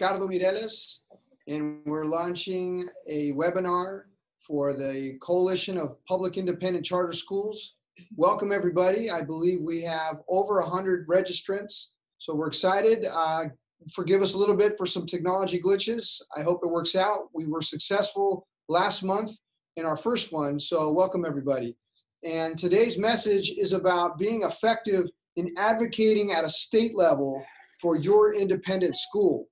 Ricardo Mireles, and we're launching a webinar for the Coalition of Public Independent Charter Schools. Welcome, everybody. I believe we have over 100 registrants, so we're excited. Forgive us a little bit for some technology glitches. I hope it works out. We were successful last month in our first one, so welcome, everybody. And today's message is about being effective in advocating at a state level for your independent school.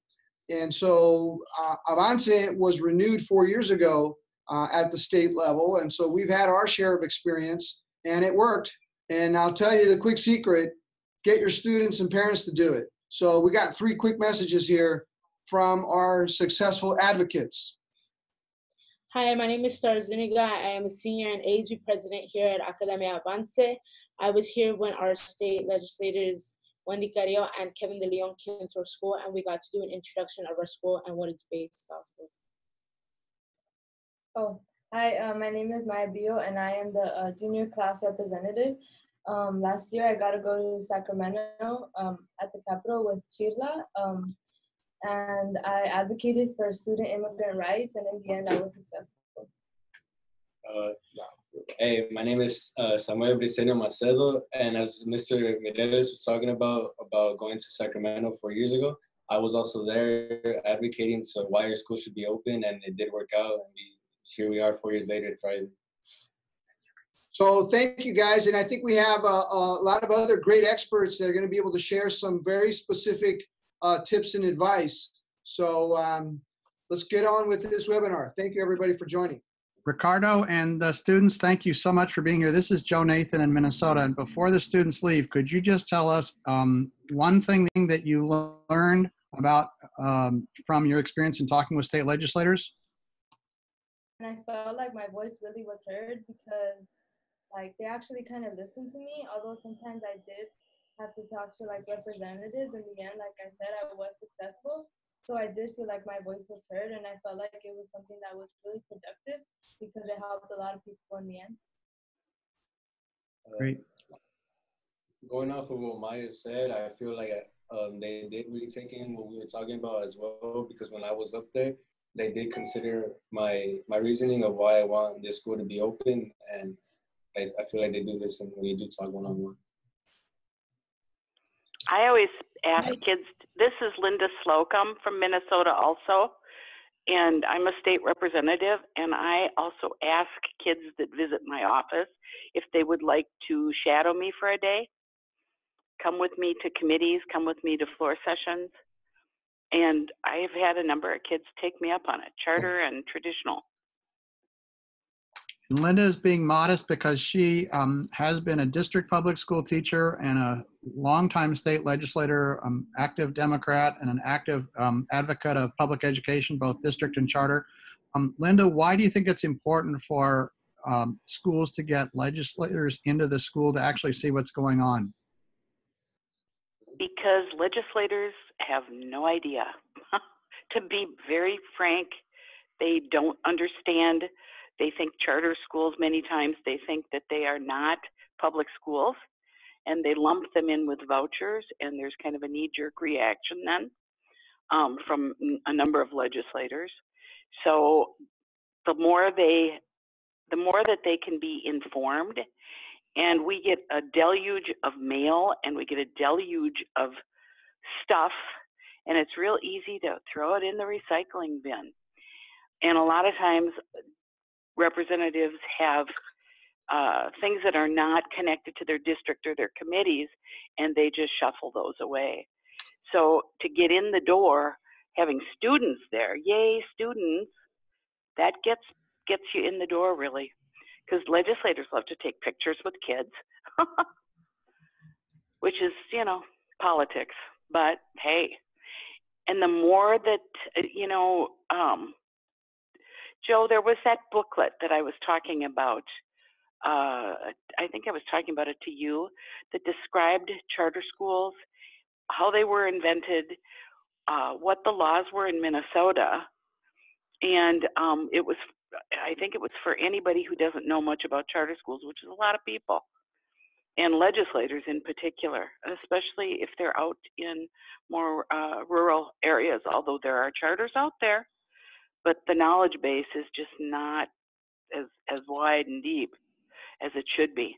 And so Avance was renewed 4 years ago at the state level. And so we've had our share of experience and it worked. And I'll tell you the quick secret, get your students and parents to do it. So we got 3 quick messages here from our successful advocates. Hi, my name is Star Zuniga. I am a senior and ASB president here at Academia Avance. I was here when our state legislators, Wendy Carrillo and Kevin De Leon, came to our school, and we got to do an introduction of our school and what it's based off of. Oh, hi, my name is Maya Bio, and I am the junior class representative. Last year, I got to go to Sacramento at the Capitol with Chirla, and I advocated for student immigrant rights, and in the end, I was successful. Hey, my name is Samuel Briceño Macedo, and as Mr. Mireles was talking about going to Sacramento 4 years ago, I was also there advocating so why your school should be open, and it did work out, and here we are 4 years later thriving. So thank you guys, and I think we have a lot of other great experts that are going to be able to share some very specific tips and advice. So let's get on with this webinar. Thank you everybody for joining. Ricardo and the students, thank you so much for being here. This is Joe Nathan in Minnesota. And before the students leave, could you just tell us one thing that you learned about from your experience in talking with state legislators? And I felt like my voice really was heard because like they actually kind of listened to me, although sometimes I did have to talk to like representatives. In the end, like I said, I was successful. So I did feel like my voice was heard, and I felt like it was something that was really productive because it helped a lot of people in the end. Great. Going off of what Maya said, I feel like they did really take in what we were talking about as well, because when I was up there, they did consider my reasoning of why I want this school to be open, and I feel like they do listen when you do talk one-on-one. I always ask kids, this is Linda Slocum from Minnesota also, and I'm a state representative, and I also ask kids that visit my office if they would like to shadow me for a day, come with me to committees, come with me to floor sessions, and I've had a number of kids take me up on it, charter and traditional. And Linda is being modest because she has been a district public school teacher and a longtime state legislator, active Democrat, and an active advocate of public education, both district and charter. Linda, why do you think it's important for schools to get legislators into the school to actually see what's going on? Because legislators have no idea. To be very frank, they don't understand. They think charter schools, many times they think that they are not public schools, and they lump them in with vouchers, and there's kind of a knee-jerk reaction then from a number of legislators. So the more that they can be informed, and we get a deluge of mail and we get a deluge of stuff, and it's real easy to throw it in the recycling bin. And a lot of times representatives have things that are not connected to their district or their committees, and they just shuffle those away. So to get in the door, having students there, yay, students, that gets you in the door really, because legislators love to take pictures with kids, which is, you know, politics, but hey. And the more that, you know, Joe, there was that booklet that I was talking about. I think I was talking about it to you, that described charter schools, how they were invented, what the laws were in Minnesota. And it was, I think it was for anybody who doesn't know much about charter schools, which is a lot of people. and legislators in particular, especially if they're out in more rural areas, although there are charters out there, but the knowledge base is just not as wide and deep as it should be.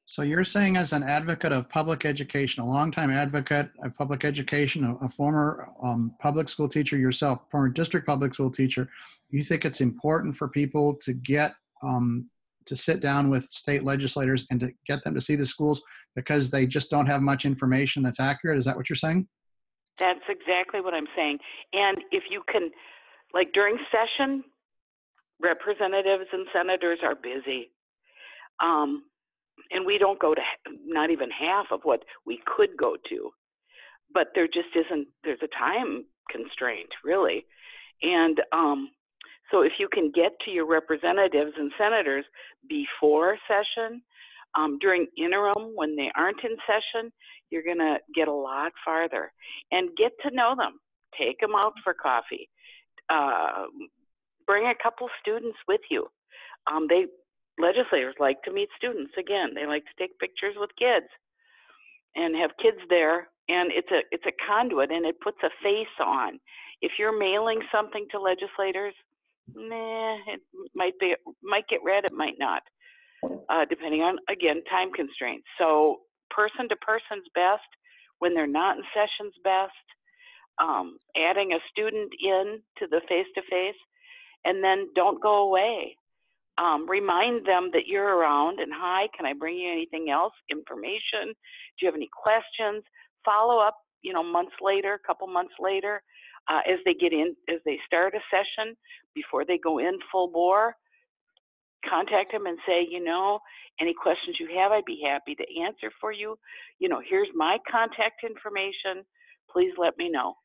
So you're saying, as an advocate of public education, a longtime advocate of public education, a former public school teacher yourself, former district public school teacher, you think it's important for people to get to sit down with state legislators and to get them to see the schools because they just don't have much information that's accurate? Is that what you're saying? That's exactly what I'm saying. And if you can, like during session, representatives and senators are busy. And we don't go to not even half of what we could go to, but there just isn't, there's a time constraint really. And so if you can get to your representatives and senators before session, during interim when they aren't in session, you're gonna get a lot farther and get to know them. Take them out for coffee. Bring a couple students with you. Legislators like to meet students. Again, they like to take pictures with kids and have kids there, and it's a conduit, and it puts a face on. If you're mailing something to legislators, it might get read, it might not, depending on, again, time constraints. So person to person's best. When they're not in session's best. Adding a student in to the face-to-face, and then don't go away. Remind them that you're around and, hi, can I bring you anything else? Information? Do you have any questions? Follow up, months later, a couple months later, as they start a session, before they go in full bore, contact them and say, any questions you have, I'd be happy to answer for you. Here's my contact information. Please let me know.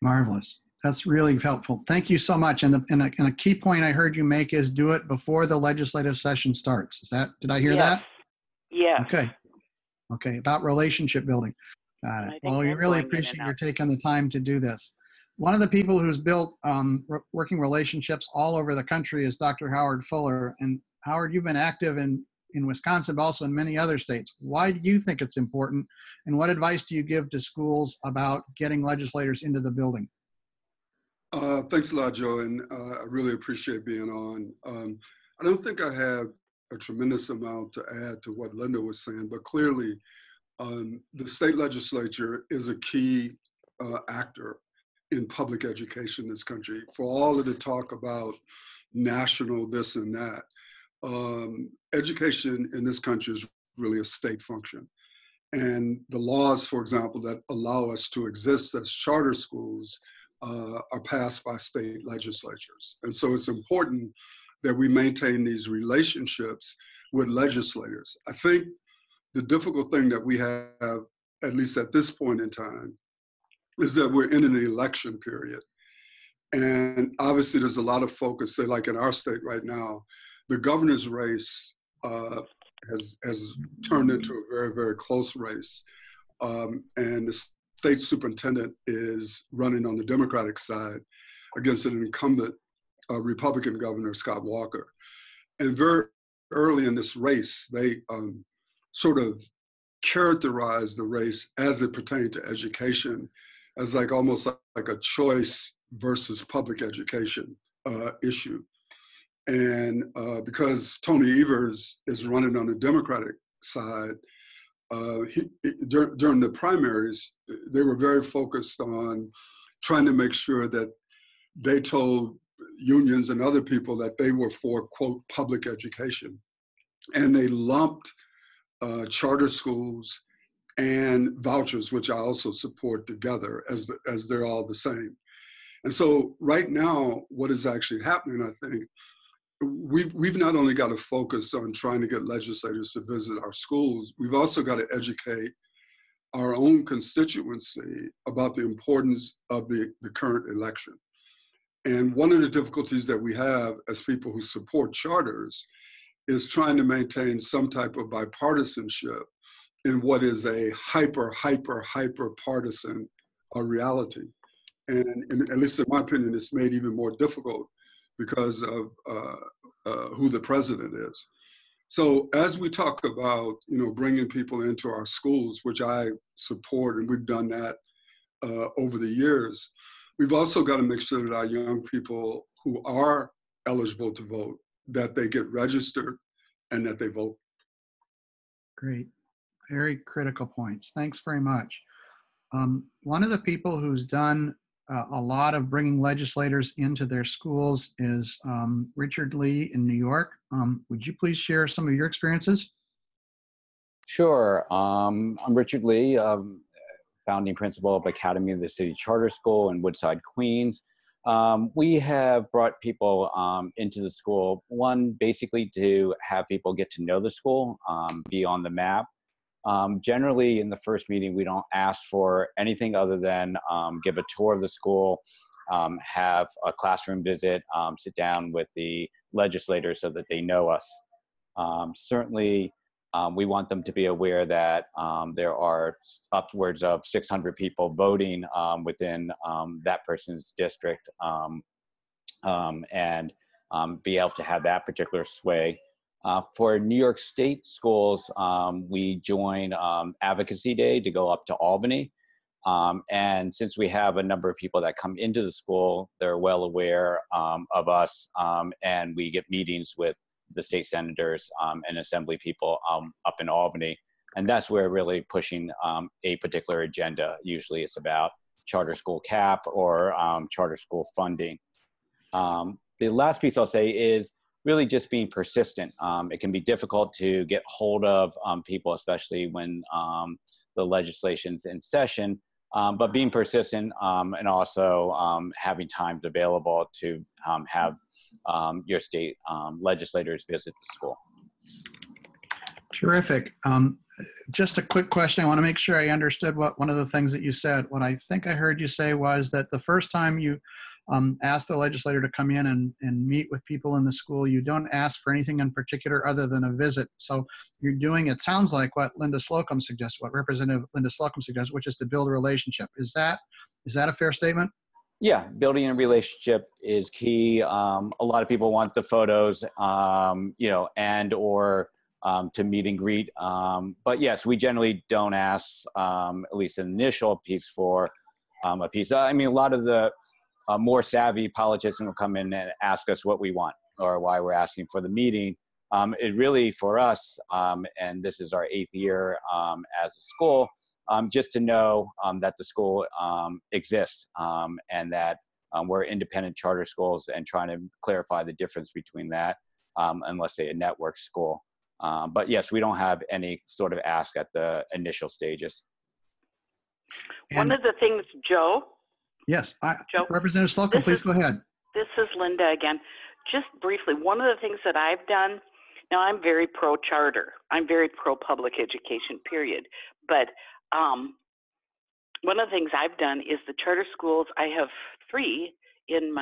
Marvelous. That's really helpful. Thank you so much. And a key point I heard you make is do it before the legislative session starts. Did I hear that? Yes. Okay. About relationship building. Got it. Well, we really appreciate your taking the time to do this. One of the people who's built working relationships all over the country is Dr. Howard Fuller. And Howard, you've been active in Wisconsin, but also in many other states. Why do you think it's important? And what advice do you give to schools about getting legislators into the building? Thanks a lot, Joe, and I really appreciate being on. I don't think I have a tremendous amount to add to what Linda was saying, but clearly the state legislature is a key actor in public education in this country. For all of the talk about national this and that, education in this country is really a state function. And the laws, for example, that allow us to exist as charter schools are passed by state legislatures. And so it's important that we maintain these relationships with legislators. I think the difficult thing that we have, at least at this point in time, is that we're in an election period. And obviously there's a lot of focus, say like in our state right now, the governor's race has turned into a very, very close race. And the state superintendent is running on the Democratic side against an incumbent Republican governor, Scott Walker. And very early in this race, they sort of characterized the race as it pertained to education as like almost like a choice versus public education issue. And because Tony Evers is running on the Democratic side, during the primaries, they were very focused on trying to make sure that they told unions and other people that they were for, quote, public education. And they lumped charter schools and vouchers, which I also support, together as they're all the same. And so right now, what is actually happening, I think, we've not only got to focus on trying to get legislators to visit our schools, we've also got to educate our own constituency about the importance of the current election. And one of the difficulties that we have as people who support charters is trying to maintain some type of bipartisanship in what is a hyper partisan reality. And at least in my opinion, it's made even more difficult because of who the president is. So as we talk about, bringing people into our schools, which I support, and we've done that over the years, we've also got to make sure that our young people who are eligible to vote, that they get registered and that they vote. Great. Very critical points. Thanks very much. One of the people who's done a lot of bringing legislators into their schools is Richard Lee in New York. Would you please share some of your experiences? Sure. I'm Richard Lee, founding principal of Academy of the City Charter School in Woodside, Queens. We have brought people into the school, one, basically to have people get to know the school, be on the map. Generally, in the first meeting, we don't ask for anything other than give a tour of the school, have a classroom visit, sit down with the legislators so that they know us. Certainly, we want them to be aware that there are upwards of 600 people voting within that person's district, and be able to have that particular sway. For New York State schools, we join Advocacy Day to go up to Albany. And since we have a number of people that come into the school, they're well aware of us, and we get meetings with the state senators and assembly people up in Albany. And that's where we're really pushing a particular agenda. Usually it's about charter school cap or charter school funding. The last piece I'll say is really just being persistent. It can be difficult to get hold of people, especially when the legislation's in session, but being persistent and also having times available to have your state legislators visit the school. Terrific. Just a quick question. I want to make sure I understood one of the things that you said. What I think I heard you say was that the first time you ask the legislator to come in and meet with people in the school, you don't ask for anything in particular other than a visit. So you're doing, it sounds like what Linda Slocum suggests, what Representative Linda Slocum suggests, which is to build a relationship. Is that a fair statement? Yeah, building a relationship is key. A lot of people want the photos, and or to meet and greet. But yes, we generally don't ask, at least an initial piece for a piece. I mean, a lot of the more savvy politicians will come in and ask us what we want or why we're asking for the meeting. It really, for us, and this is our 8th year as a school, just to know that the school exists and that we're independent charter schools, and trying to clarify the difference between that and, let's say, a network school. But yes, we don't have any sort of ask at the initial stages. One of the things, Joe. Yes, Joe, Representative Slocum, please go ahead. This is Linda again. Just briefly, one of the things that I've done, now I'm very pro-charter. I'm very pro-public education, period. But one of the things I've done is the charter schools, I have two in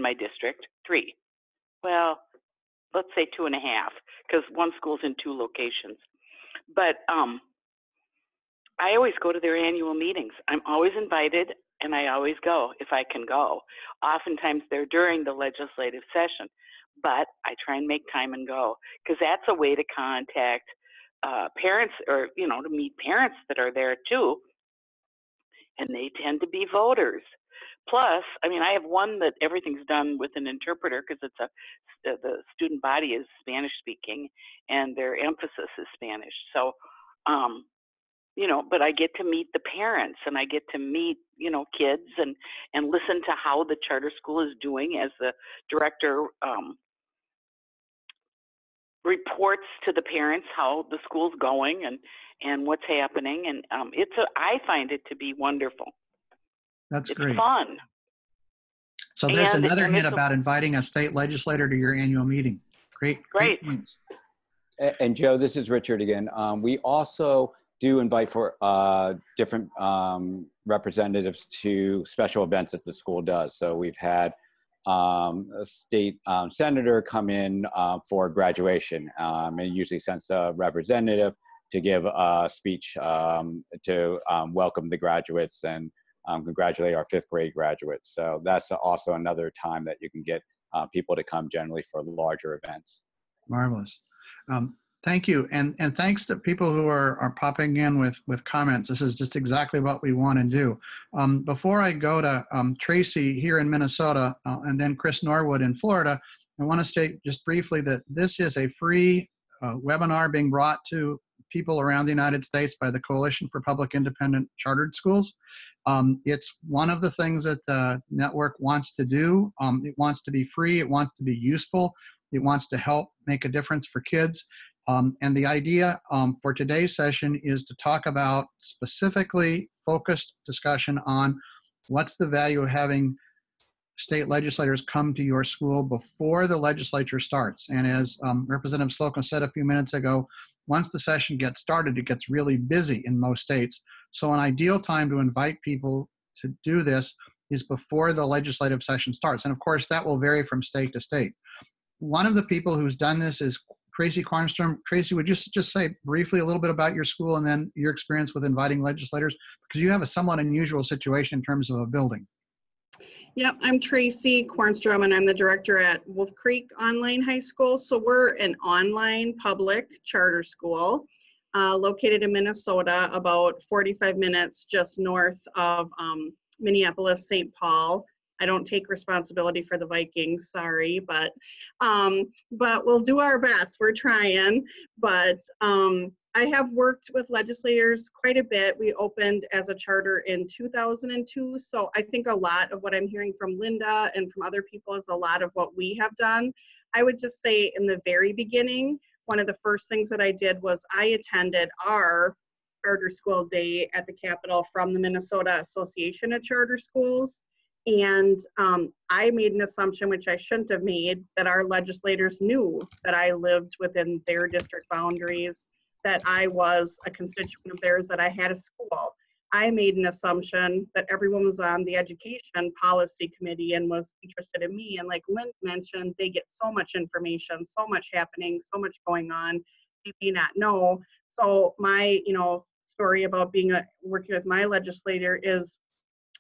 my district, 3. Well, let's say 2.5, because one school's in 2 locations. But I always go to their annual meetings. I'm always invited, and I always go if I can go. Oftentimes they're during the legislative session, but I try and make time and go, because that's a way to contact parents, or to meet parents that are there too, and they tend to be voters. Plus, I mean, I have one that everything's done with an interpreter, because the student body is Spanish speaking and their emphasis is Spanish. So, but I get to meet the parents, and I get to meet, kids and listen to how the charter school is doing as the director reports to the parents how the school's going and what's happening. And I find it to be wonderful. That's great. It's fun. So there's another hint about inviting a state legislator to your annual meeting. Great points. And Joe, this is Richard again. We also do invite for different representatives to special events that the school does. So we've had a state senator come in for graduation, and usually sends a representative to give a speech to welcome the graduates and congratulate our 5th grade graduates. So that's also another time that you can get people to come, generally for larger events. Marvelous. Thank you, and thanks to people who are popping in with comments. This is just exactly what we want to do. Before I go to Tracy here in Minnesota and then Chris Norwood in Florida, I want to state just briefly that this is a free webinar being brought to people around the United States by the Coalition for Public Independent Chartered Schools. It's one of the things that the network wants to do. It wants to be free. It wants to be useful. It wants to help make a difference for kids. And the idea for today's session is to talk about specifically focused discussion on what's the value of having state legislators come to your school before the legislature starts. And as Representative Slocum said a few minutes ago, once the session gets started, it gets really busy in most states. So an ideal time to invite people to do this is before the legislative session starts. And of course, that will vary from state to state. One of the people who's done this is Tracy Quarnstrom. Tracy, would you just say briefly a little bit about your school and then your experience with inviting legislators? Because you have a somewhat unusual situation in terms of a building. Yep, I'm Tracy Quarnstrom, and I'm the director at Wolf Creek Online High School. So we're an online public charter school located in Minnesota, about 45 minutes just north of Minneapolis, St. Paul. I don't take responsibility for the Vikings, sorry, but we'll do our best. We're trying, but I have worked with legislators quite a bit. We opened as a charter in 2002, so I think a lot of what I'm hearing from Linda and from other people is a lot of what we have done. I would just say in the very beginning, one of the first things that I did was I attended our charter school day at the Capitol from the Minnesota Association of Charter Schools. And I made an assumption, which I shouldn't have made, that our legislators knew that I lived within their district boundaries, that I was a constituent of theirs, that I had a school. I made an assumption that everyone was on the education policy committee and was interested in me. And like Lynn mentioned, they get so much information, so much happening, so much going on, they may not know. So my, story about working with my legislator is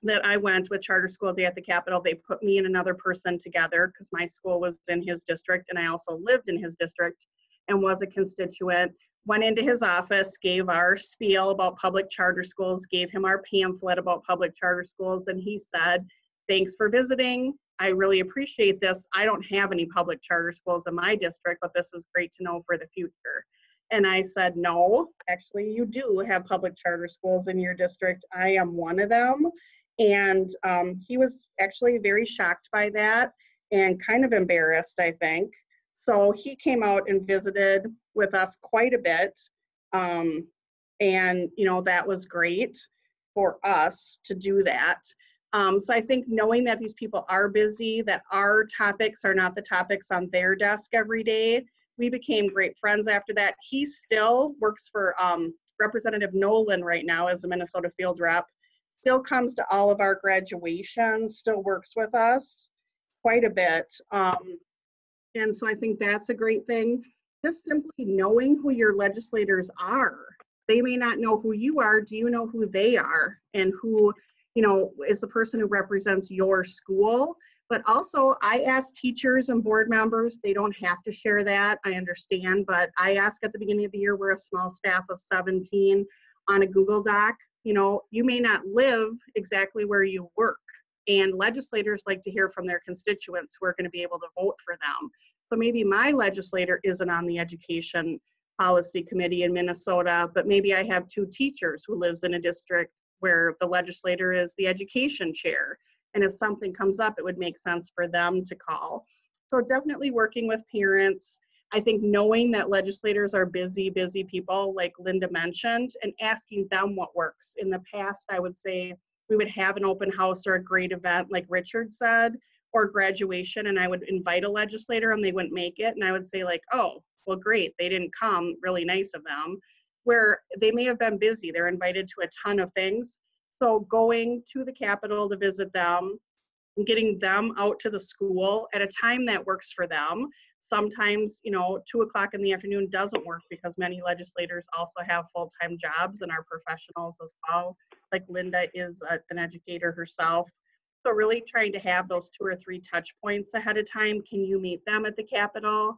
that I went with Charter School Day at the Capitol. They put me and another person together because my school was in his district and I also lived in his district and was a constituent. Went into his office, gave our spiel about public charter schools, gave him our pamphlet about public charter schools, and he said, "Thanks for visiting. I really appreciate this. I don't have any public charter schools in my district, but this is great to know for the future." And I said, "No, actually you do have public charter schools in your district. I am one of them." And he was actually very shocked by that and kind of embarrassed, I think. So he came out and visited with us quite a bit. And, that was great for us to do that. So I think knowing that these people are busy, that our topics are not the topics on their desk every day, we became great friends after that. He still works for Representative Nolan right now as a Minnesota field rep. Still comes to all of our graduations, still works with us quite a bit. And so I think that's a great thing. Just simply knowing who your legislators are. They may not know who you are. Do you know who they are? And who, is the person who represents your school? But also I ask teachers and board members, they don't have to share that, I understand, but I ask at the beginning of the year, we're a small staff of 17 on a Google Doc. You may not live exactly where you work, and legislators like to hear from their constituents who are going to be able to vote for them. So maybe my legislator isn't on the education policy committee in Minnesota, but maybe I have two teachers who lives in a district where the legislator is the education chair. And if something comes up, it would make sense for them to call. So definitely working with parents. I think knowing that legislators are busy people, like Linda mentioned, and asking them what works. In the past, I would say we would have an open house or a great event, like Richard said, or graduation, and I would invite a legislator and they wouldn't make it. And I would say like, "Oh, well, great, they didn't come, really nice of them." Where they may have been busy, they're invited to a ton of things. So going to the Capitol to visit them, and getting them out to the school at a time that works for them. Sometimes, 2 o'clock in the afternoon doesn't work because many legislators also have full-time jobs and are professionals as well. Like Linda is an educator herself. So really trying to have those 2 or 3 touch points ahead of time. Can you meet them at the Capitol?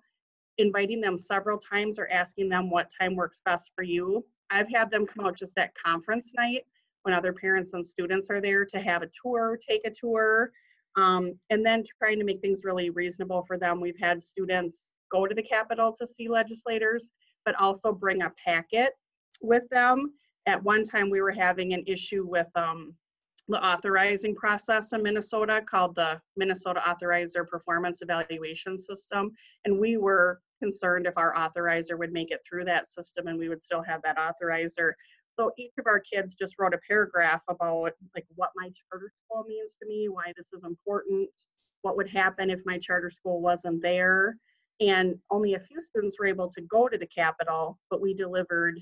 inviting them several times or asking them what time works best for you. I've had them come out just at conference night when other parents and students are there to have a tour, take a tour, and then trying to make things really reasonable for them. We've had students go to the Capitol to see legislators, but also bring a packet with them. At one time, we were having an issue with the authorizing process in Minnesota called the Minnesota Authorizer Performance Evaluation System. And we were concerned if our authorizer would make it through that system and we would still have that authorizer. So each of our kids just wrote a paragraph about like what my charter school means to me, why this is important, what would happen if my charter school wasn't there. And only a few students were able to go to the Capitol, but we delivered,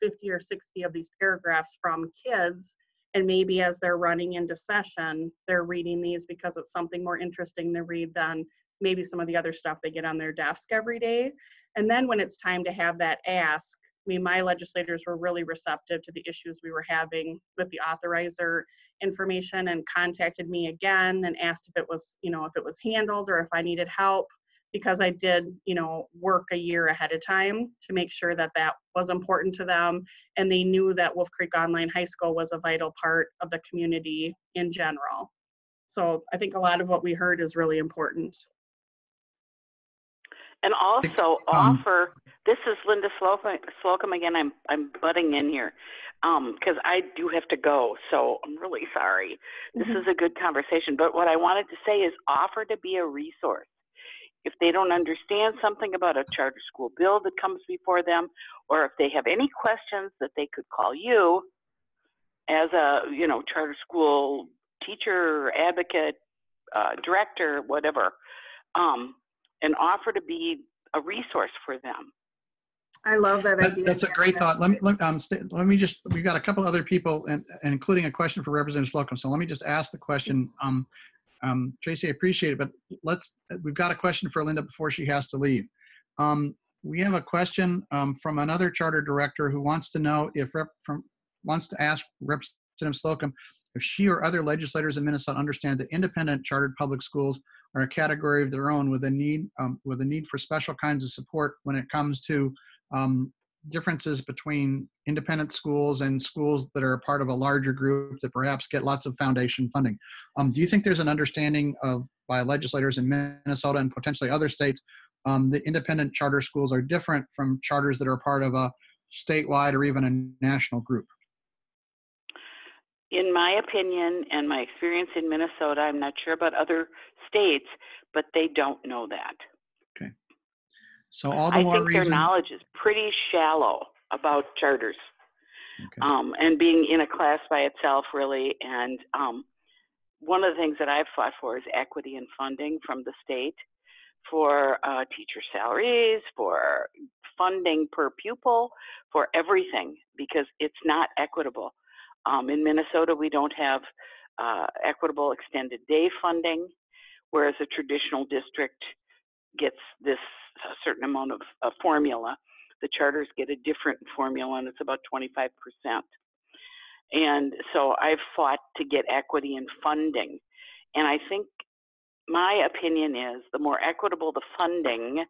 50 or 60 of these paragraphs from kids. And maybe as they're running into session, they're reading these because it's something more interesting to read than maybe some of the other stuff they get on their desk every day. And then when it's time to have that ask, my legislators were really receptive to the issues we were having with the authorizer information and contacted me again and asked if it was, if it was handled or if I needed help, because I did, work a year ahead of time to make sure that that was important to them. And they knew that Wolf Creek Online High School was a vital part of the community in general. So I think a lot of what we heard is really important. And also offer, this is Linda Slocum again, I'm butting in here because I do have to go, so I'm really sorry. This is a good conversation, but what I wanted to say is offer to be a resource. If they don't understand something about a charter school bill that comes before them, or if they have any questions, that they could call you as a, charter school teacher, advocate, director, whatever, and offer to be a resource for them. I love that idea. That's a great thought. Let me just, we've got a couple other people, and including a question for Representative Slocum. So let me just ask the question. Tracy, I appreciate it, but we've got a question for Linda before she has to leave. We have a question from another charter director who wants to know wants to ask Representative Slocum if she or other legislators in Minnesota understand that independent chartered public schools are a category of their own with a need for special kinds of support when it comes to differences between independent schools and schools that are a part of a larger group that perhaps get lots of foundation funding. Do you think there's an understanding by legislators in Minnesota and potentially other states that independent charter schools are different from charters that are part of a statewide or even a national group? In my opinion and my experience in Minnesota, I'm not sure about other states, but they don't know that. Okay. So all the more reason. Their knowledge is pretty shallow about charters, okay. And being in a class by itself, really. And one of the things that I've fought for is equity in funding from the state for teacher salaries, for funding per pupil, for everything, because it's not equitable. In Minnesota, we don't have equitable extended day funding, whereas a traditional district gets this a certain amount of formula. The charters get a different formula, and it's about 25%. And so I've fought to get equity in funding. And I think my opinion is the more equitable the funding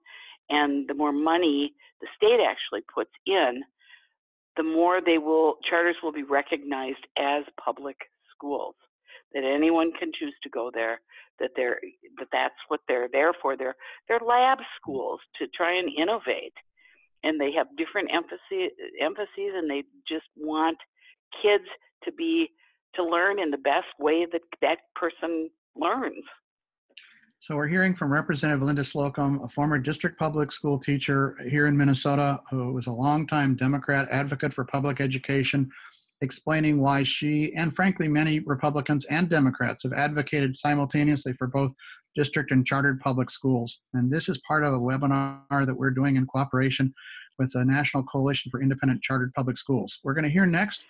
and the more money the state actually puts in, the more charters will be recognized as public schools, that anyone can choose to go there, that's what they're there for. They're lab schools to try and innovate, and they have different emphases, and they just want kids to learn in the best way that person learns. So we're hearing from Representative Linda Slocum, a former district public school teacher here in Minnesota, who was a longtime Democrat advocate for public education, explaining why she, and frankly many Republicans and Democrats, have advocated simultaneously for both district and chartered public schools. And this is part of a webinar that we're doing in cooperation with the National Coalition for Independent Chartered Public Schools. We're going to hear next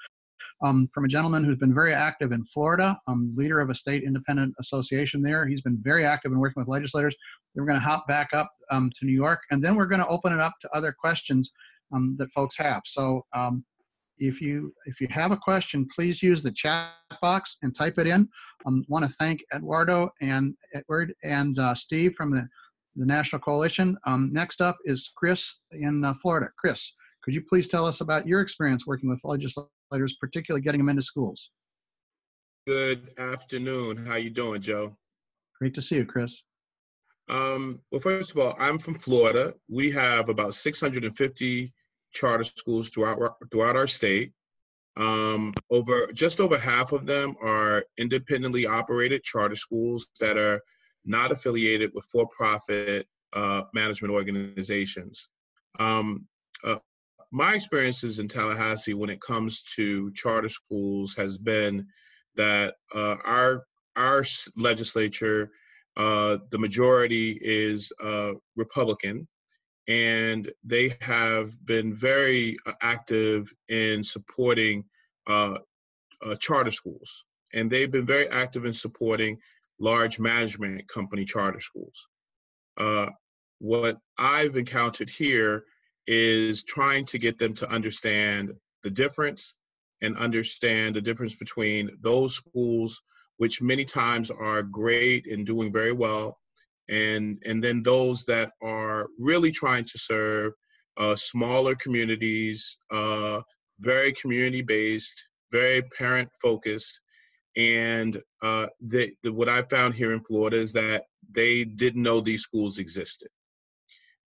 from a gentleman who's been very active in Florida, leader of a state independent association there. He's been very active in working with legislators. Then we're going to hop back up to New York, and then we're going to open it up to other questions that folks have. So if you have a question, please use the chat box and type it in. Want to thank Edward and Steve from the the National Coalition. Next up is Chris in Florida. Chris, could you please tell us about your experience working with legislators, particularly getting them into schools? Good afternoon. How you doing, Joe? Great to see you, Chris. Well, first of all, I'm from Florida. We have about 650 charter schools throughout our state. Just over half of them are independently operated charter schools that are not affiliated with for-profit management organizations. My experiences in Tallahassee when it comes to charter schools has been that our legislature, the majority is Republican, and they have been very active in supporting charter schools. And they've been very active in supporting large management company charter schools. What I've encountered here is trying to get them to understand the difference and understand the difference between those schools, which many times are great and doing very well, and then those that are really trying to serve smaller communities, very community-based, very parent-focused. And what I found here in Florida is that they didn't know these schools existed.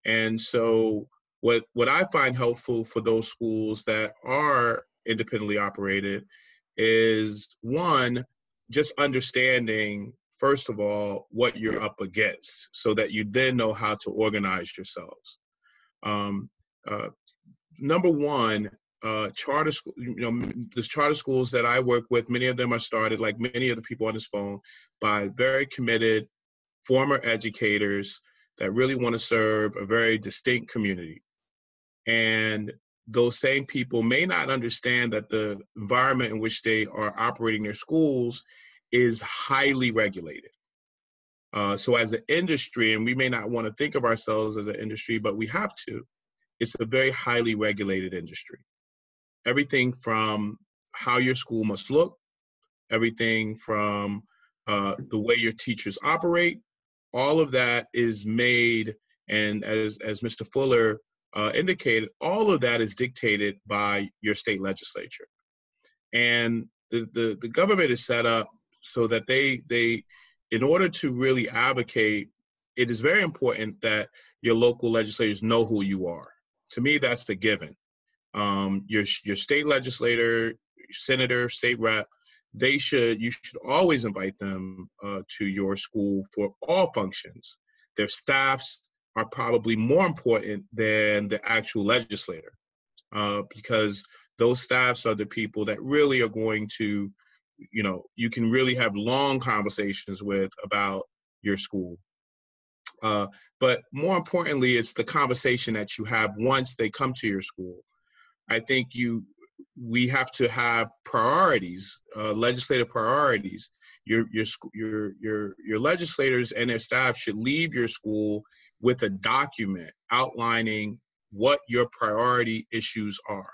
And so what I find helpful for those schools that are independently operated is, one, just understanding, first of all, what you're up against so that you then know how to organize yourselves. Number one, charter school, the charter schools that I work with, many of them are started, like many of the people on this phone, by very committed former educators that really want to serve a very distinct community. And those same people may not understand that the environment in which they are operating their schools is highly regulated. So as an industry, and we may not want to think of ourselves as an industry, but we have to, it's a very highly regulated industry. Everything from how your school must look, everything from the way your teachers operate, all of that is made, and as Mr. Fuller indicated, all of that is dictated by your state legislature. And the government is set up so that they, in order to really advocate, it is very important that your local legislators know who you are. To me, that's the given. Your state legislator, senator, state rep, you should always invite them to your school for all functions. Their staffs are probably more important than the actual legislator, because those staffs are the people that really are going to, you can really have long conversations with about your school. But more importantly, it's the conversation that you have once they come to your school. I think we have to have priorities, legislative priorities. Your legislators and their staff should leave your school with a document outlining what your priority issues are.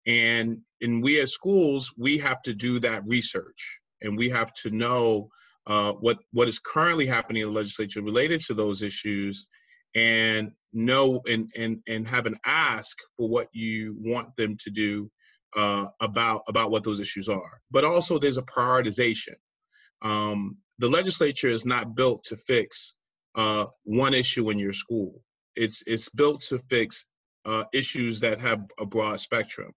And we as schools, we have to do that research, and we have to know what is currently happening in the legislature related to those issues, and know and have an ask for what you want them to do about what those issues are. But also there's a prioritization. The legislature is not built to fix one issue in your school. It's built to fix issues that have a broad spectrum.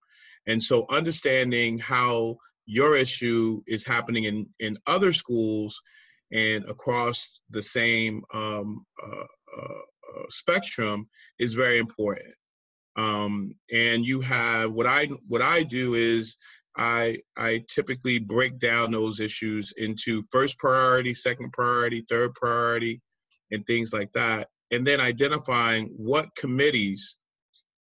And so understanding how your issue is happening in other schools and across the same spectrum is very important. And you have, what I do is I typically break down those issues into first priority, second priority, third priority, and things like that. And then identifying what committees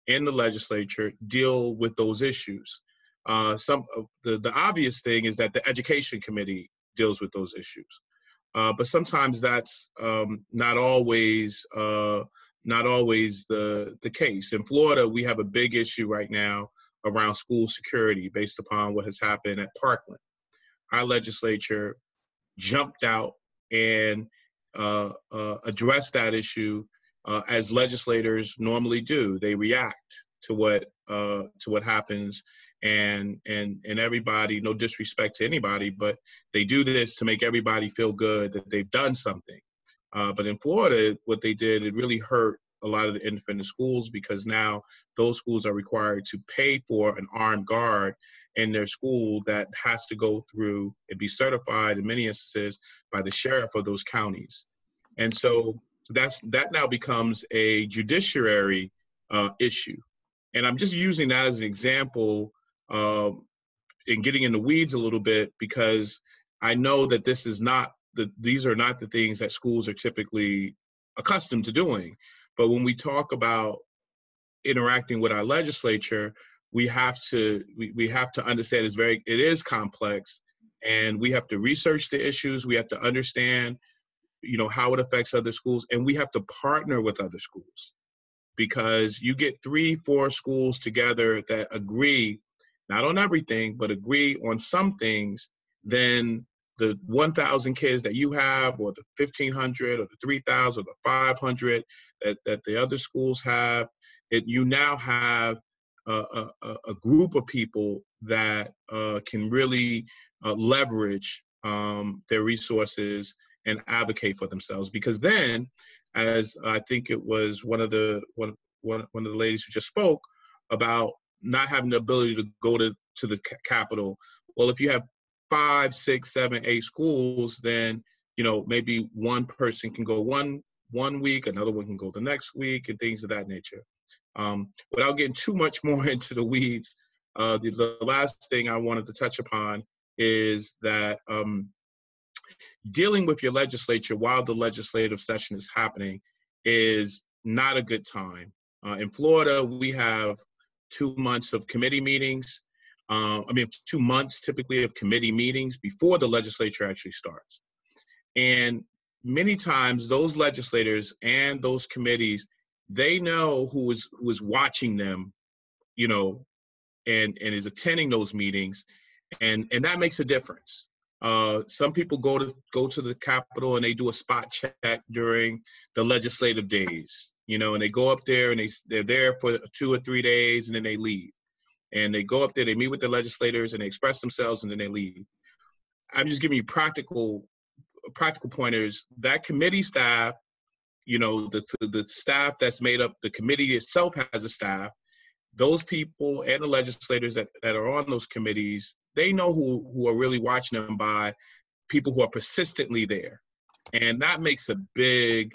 in the legislature deal with those issues. The obvious thing is that the Education Committee deals with those issues. But sometimes that's not always the case. In Florida, we have a big issue right now around school security based upon what has happened at Parkland. Our legislature jumped out and address that issue as legislators normally do. They react to what happens, and everybody, no disrespect to anybody, but they do this to make everybody feel good that they've done something. But in Florida, what they did, it really hurt a lot of the independent schools, because now those schools are required to pay for an armed guard in their school that has to go through and be certified in many instances by the sheriff of those counties. And so that now becomes a judiciary issue. And I'm just using that as an example in getting in the weeds a little bit, because I know that these are not the things that schools are typically accustomed to doing. But when we talk about interacting with our legislature, we have to understand it is complex, and we have to research the issues. We have to understand, how it affects other schools, and we have to partner with other schools, because you get 3-4 schools together that agree, not on everything, but agree on some things, then the 1,000 kids that you have, or the 1,500, or the 3,000, or the 500 that the other schools have, you now have a group of people that can really leverage their resources and advocate for themselves. Because then, as I think it was one of the ladies who just spoke about not having the ability to go to the Capitol. Well, if you have 5, 6, 7, 8 schools, then maybe one person can go one week, another one can go the next week, and things of that nature. Without getting too much more into the weeds, the last thing I wanted to touch upon is that dealing with your legislature while the legislative session is happening is not a good time. In Florida, we have 2 months of committee meetings. 2 months typically of committee meetings before the legislature actually starts. And many times those legislators and those committees, they know who is watching them, and is attending those meetings, and that makes a difference. Some people go to the Capitol and they do a spot check during the legislative days, and they go up there and they're there for 2 or 3 days, and then they leave. And they go up there, they meet with the legislators, and they express themselves, and then they leave. I'm just giving you practical pointers. That committee staff, the staff that's made up, the committee itself has a staff. Those people and the legislators that are on those committees, they know who are really watching them by people who are persistently there. And that makes a big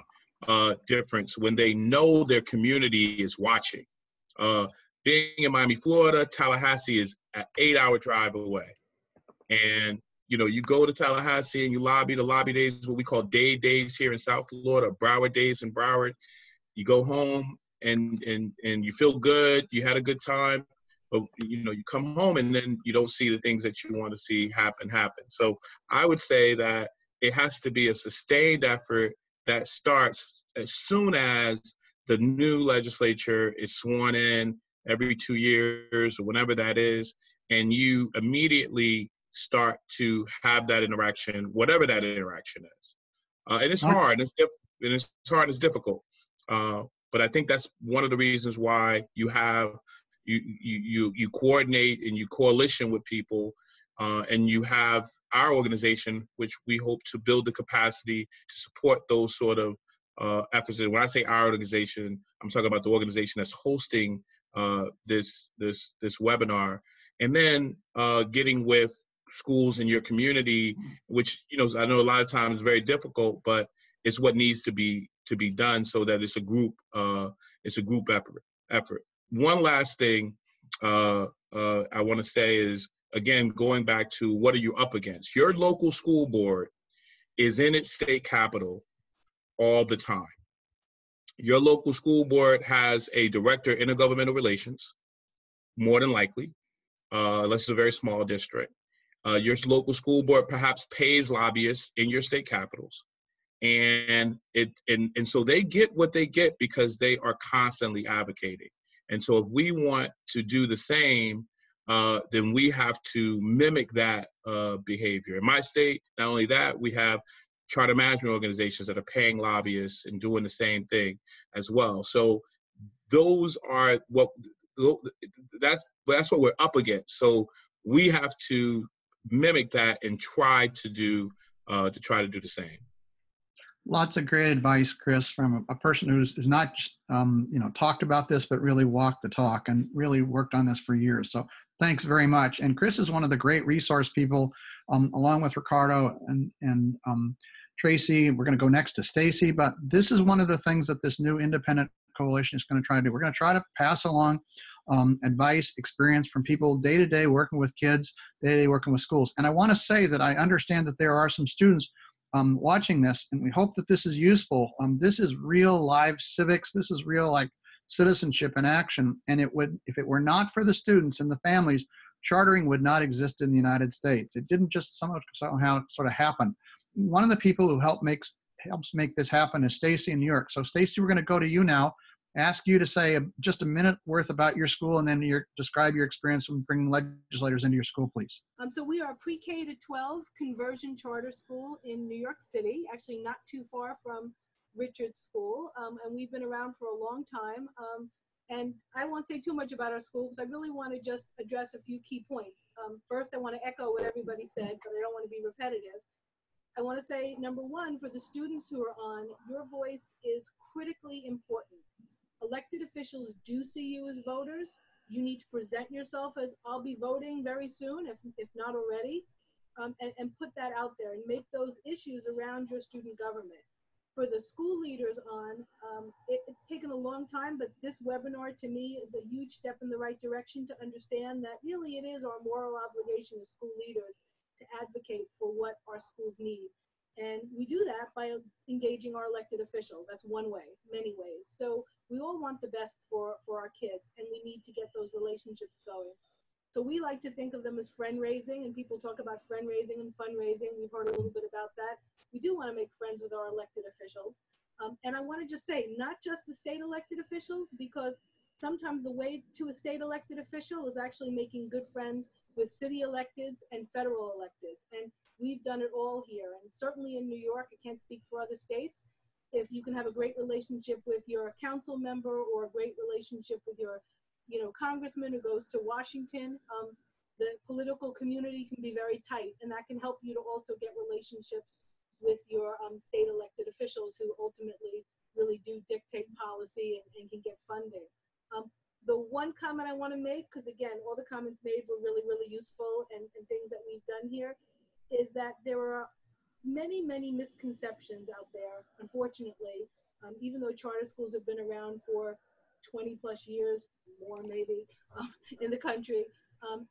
difference when they know their community is watching. Being in Miami, Florida, Tallahassee is an 8-hour drive away. And, you go to Tallahassee and you lobby. The lobby days, what we call day days here in South Florida, Broward days in Broward. You go home and you feel good. You had a good time. But, you come home and then you don't see the things that you want to see happen. So I would say that it has to be a sustained effort that starts as soon as the new legislature is sworn in every 2 years or whenever that is, and you immediately start to have that interaction, whatever that interaction is. And it's hard, and it's hard and it's difficult. But I think that's one of the reasons why you coordinate and you coalition with people, and you have our organization, which we hope to build the capacity to support those sort of efforts. And when I say our organization, I'm talking about the organization that's hosting this webinar, and then getting with schools in your community, which I know a lot of times is very difficult, but it's what needs to be done so that it's a group effort. One last thing I want to say is, again, going back to what are you up against? Your local school board is in its state capitol all the time. Your local school board has a director of intergovernmental relations, more than likely, unless it's a very small district. Your local school board perhaps pays lobbyists in your state capitals. And so they get what they get because they are constantly advocating. And so if we want to do the same, then we have to mimic that behavior. In my state, not only that, we have charter management organizations that are paying lobbyists and doing the same thing as well. So those are that's what we're up against. So we have to mimic that and try to do the same. Lots of great advice, Chris, from a person who's not just talked about this, but really walked the talk and really worked on this for years. So thanks very much. And Chris is one of the great resource people, along with Ricardo and Tracy. We're going to go next to Stacey, but this is one of the things that this new independent coalition is going to try to do. We're going to try to pass along advice, experience from people day to day working with kids, day to day working with schools. And I want to say that I understand that there are some students watching this, and we hope that this is useful. This is real live civics. This is real like citizenship in action. And it would, if it were not for the students and the families, chartering would not exist in the United States. It didn't just somehow sort of happen. One of the people who helps make this happen is Stacey in New York. So Stacey, we're going to go to you now, ask you to say just a minute worth about your school, and then describe your experience with bringing legislators into your school, please. So we are a pre-K to 12 conversion charter school in New York City, actually not too far from Richard's school, and we've been around for a long time. And I won't say too much about our school because I really want to just address a few key points. First, I want to echo what everybody said, but I don't want to be repetitive. I want to say, number one, for the students who are on, your voice is critically important. Elected officials do see you as voters. You need to present yourself as, I'll be voting very soon, if not already, and put that out there and make those issues around your student government. For the school leaders on, it's taken a long time, but this webinar to me is a huge step in the right direction to understand that really it is our moral obligation as school leaders to advocate for what our schools need. And we do that by engaging our elected officials. That's one way, many ways. So we all want the best for our kids, and we need to get those relationships going. So we like to think of them as friend raising, and people talk about friend raising and fundraising. We've heard a little bit about that. We do want to make friends with our elected officials. And I want to just say, not just the state elected officials, because sometimes the way to a state elected official is actually making good friends with city electeds and federal electeds. And we've done it all here. And certainly in New York, I can't speak for other states. If you can have a great relationship with your council member or a great relationship with your congressman who goes to Washington, the political community can be very tight, and that can help you to also get relationships with your state elected officials who ultimately really do dictate policy and can get funding. The one comment I want to make, because again, all the comments made were really, really useful and things that we've done here, is that there are many, many misconceptions out there, unfortunately, even though charter schools have been around for 20 plus years, more maybe, in the country.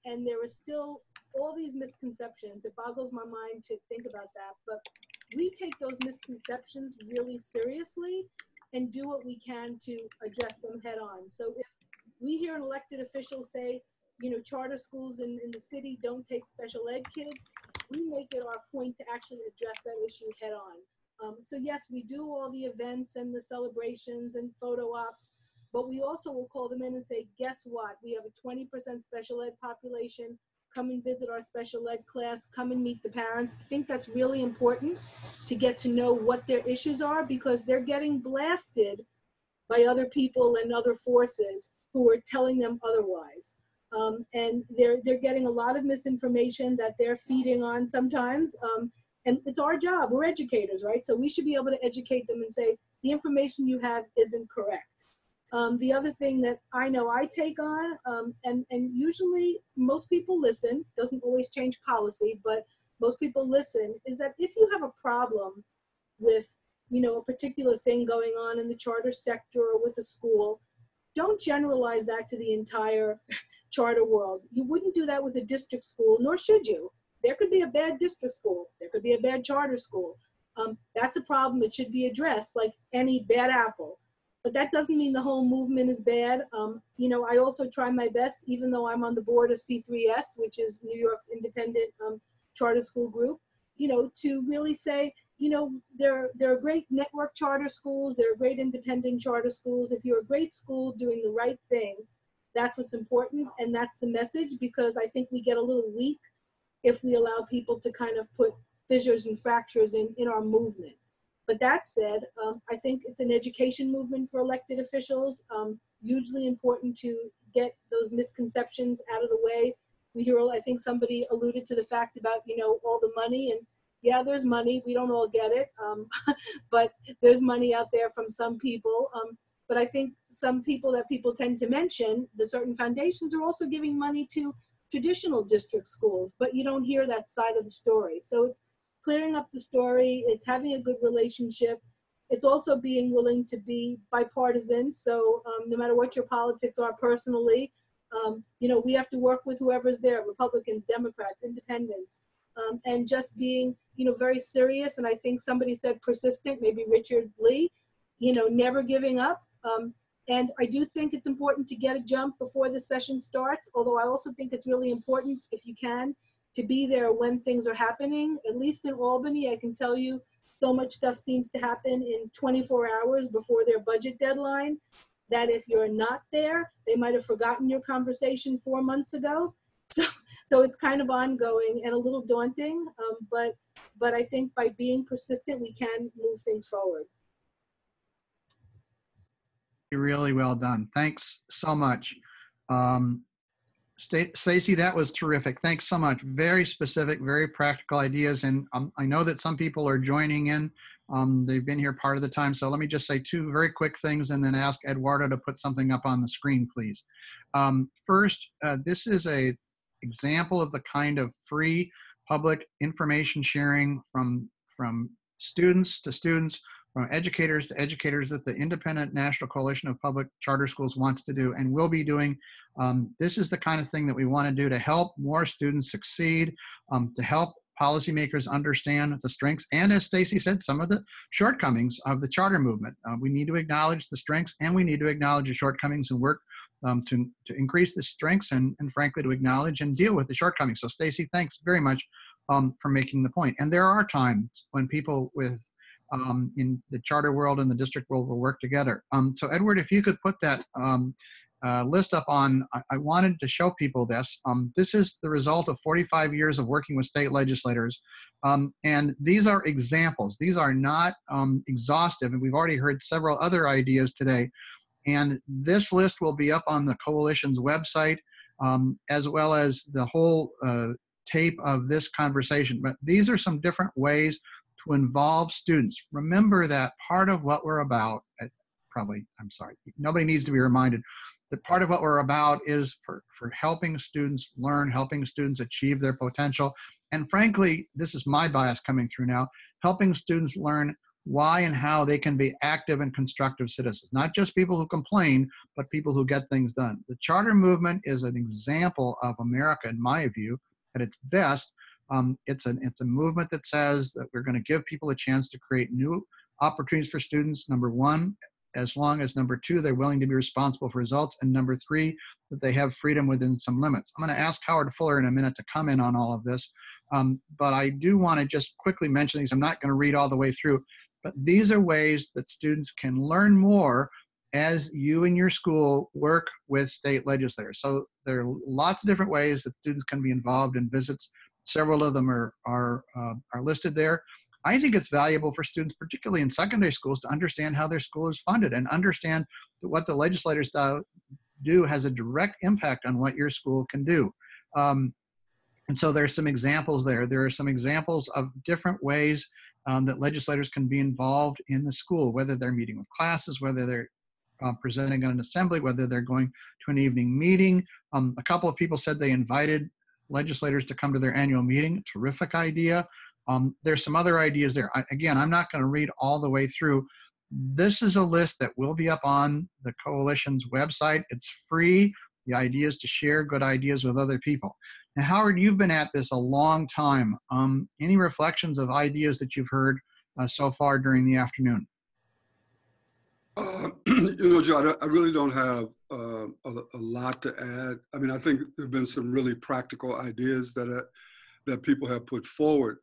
And there are still all these misconceptions. It boggles my mind to think about that, but we take those misconceptions really seriously and do what we can to address them head on. So if we hear an elected official say, charter schools in the city don't take special ed kids, we make it our point to actually address that issue head on. So yes, we do all the events and the celebrations and photo ops, but we also will call them in and say, guess what? We have a 20% special ed population. Come and visit our special ed class, come and meet the parents. I think that's really important to get to know what their issues are, because they're getting blasted by other people and other forces who are telling them otherwise. And they're getting a lot of misinformation that they're feeding on sometimes. And it's our job, we're educators, right? So we should be able to educate them and say, the information you have isn't correct. The other thing that I know I take on, and usually most people listen, doesn't always change policy, but most people listen, is that if you have a problem with, a particular thing going on in the charter sector or with a school, don't generalize that to the entire charter world. You wouldn't do that with a district school, nor should you. There could be a bad district school. There could be a bad charter school. That's a problem that should be addressed like any bad apple. But that doesn't mean the whole movement is bad. I also try my best, even though I'm on the board of C3S, which is New York's independent charter school group, to really say, there are great network charter schools, there are great independent charter schools. If you're a great school doing the right thing, that's what's important, and that's the message, because I think we get a little weak if we allow people to kind of put fissures and fractures in our movement. But that said, I think it's an education movement for elected officials. Hugely important to get those misconceptions out of the way. We hear, I think somebody alluded to the fact about, all the money, and yeah, there's money. We don't all get it, but there's money out there from some people. But I think some people that people tend to mention, the certain foundations are also giving money to traditional district schools, but you don't hear that side of the story. So it's clearing up the story. It's having a good relationship. It's also being willing to be bipartisan. So no matter what your politics are personally, we have to work with whoever's there, Republicans, Democrats, Independents, and just being, very serious. And I think somebody said persistent, maybe Richard Lee, never giving up. And I do think it's important to get a jump before the session starts, although I also think it's really important, if you can, to be there when things are happening. At least in Albany, I can tell you, so much stuff seems to happen in 24 hours before their budget deadline, that if you're not there, they might have forgotten your conversation 4 months ago. So it's kind of ongoing and a little daunting, but I think by being persistent, we can move things forward. Really well done. Thanks so much. Stacey, that was terrific. Thanks so much. Very specific, very practical ideas. And I know that some people are joining in. They've been here part of the time. So let me just say two very quick things and then ask Eduardo to put something up on the screen, please. First, this is an example of the kind of free public information sharing from students to students, from educators to educators, that the Independent National Coalition of Public Charter Schools wants to do and will be doing. This is the kind of thing that we want to do to help more students succeed, to help policymakers understand the strengths and, as Stacey said, some of the shortcomings of the charter movement. We need to acknowledge the strengths and we need to acknowledge the shortcomings and work to increase the strengths and frankly to acknowledge and deal with the shortcomings. So Stacey, thanks very much for making the point. And there are times when people in the charter world and the district world will work together. So Edward, if you could put that list up on, I wanted to show people this. This is the result of 45 years of working with state legislators. And these are examples. These are not exhaustive. And we've already heard several other ideas today. And this list will be up on the coalition's website, as well as the whole tape of this conversation. But these are some different ways to involve students. Remember that part of what we're about, nobody needs to be reminded that part of what we're about is for helping students learn, helping students achieve their potential. And frankly, this is my bias coming through now, helping students learn why and how they can be active and constructive citizens, not just people who complain, but people who get things done. The charter movement is an example of America, in my view, at its best. It's a movement that says that we're going to give people a chance to create new opportunities for students, number one, as long as number two, they're willing to be responsible for results, and number three, that they have freedom within some limits. I'm going to ask Howard Fuller in a minute to comment on all of this, but I do want to just quickly mention these. I'm not going to read all the way through, but these are ways that students can learn more as you and your school work with state legislators. So there are lots of different ways that students can be involved in visits. Several of them are listed there. I think it's valuable for students, particularly in secondary schools, to understand how their school is funded and understand that what the legislators do has a direct impact on what your school can do. And so there's some examples there. There are some examples of different ways that legislators can be involved in the school, whether they're meeting with classes, whether they're presenting at an assembly, whether they're going to an evening meeting. A couple of people said they invited legislators to come to their annual meeting. Terrific idea. There's some other ideas there. Again, I'm not going to read all the way through. This is a list that will be up on the coalition's website. It's free. The idea is to share good ideas with other people. Now, Howard, you've been at this a long time. Any reflections of ideas that you've heard so far during the afternoon? John, I really don't have a lot to add. I mean, I think there have been some really practical ideas that people have put forward.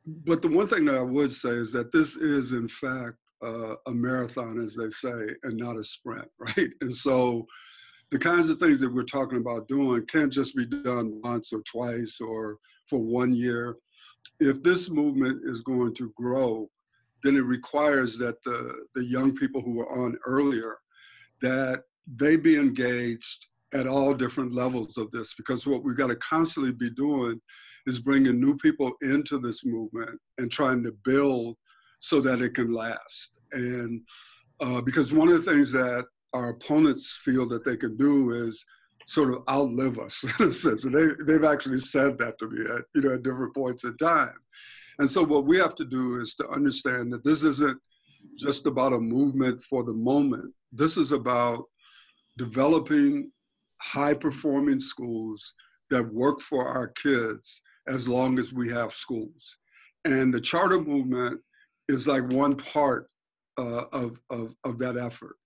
But the one thing that I would say is that this is, in fact, a marathon, as they say, and not a sprint, right? And so the kinds of things that we're talking about doing can't just be done once or twice or for 1 year. if this movement is going to grow, then it requires that the young people who were on earlier, that they be engaged at all different levels of this, because what we've got to constantly be doing is bringing new people into this movement and trying to build so that it can last. And because one of the things that our opponents feel that they can do is sort of outlive us in a sense. And they've actually said that to me at different points in time. And so what we have to do is to understand that this isn't just about a movement for the moment. This is about developing high-performing schools that work for our kids as long as we have schools. And the charter movement is like one part of that effort.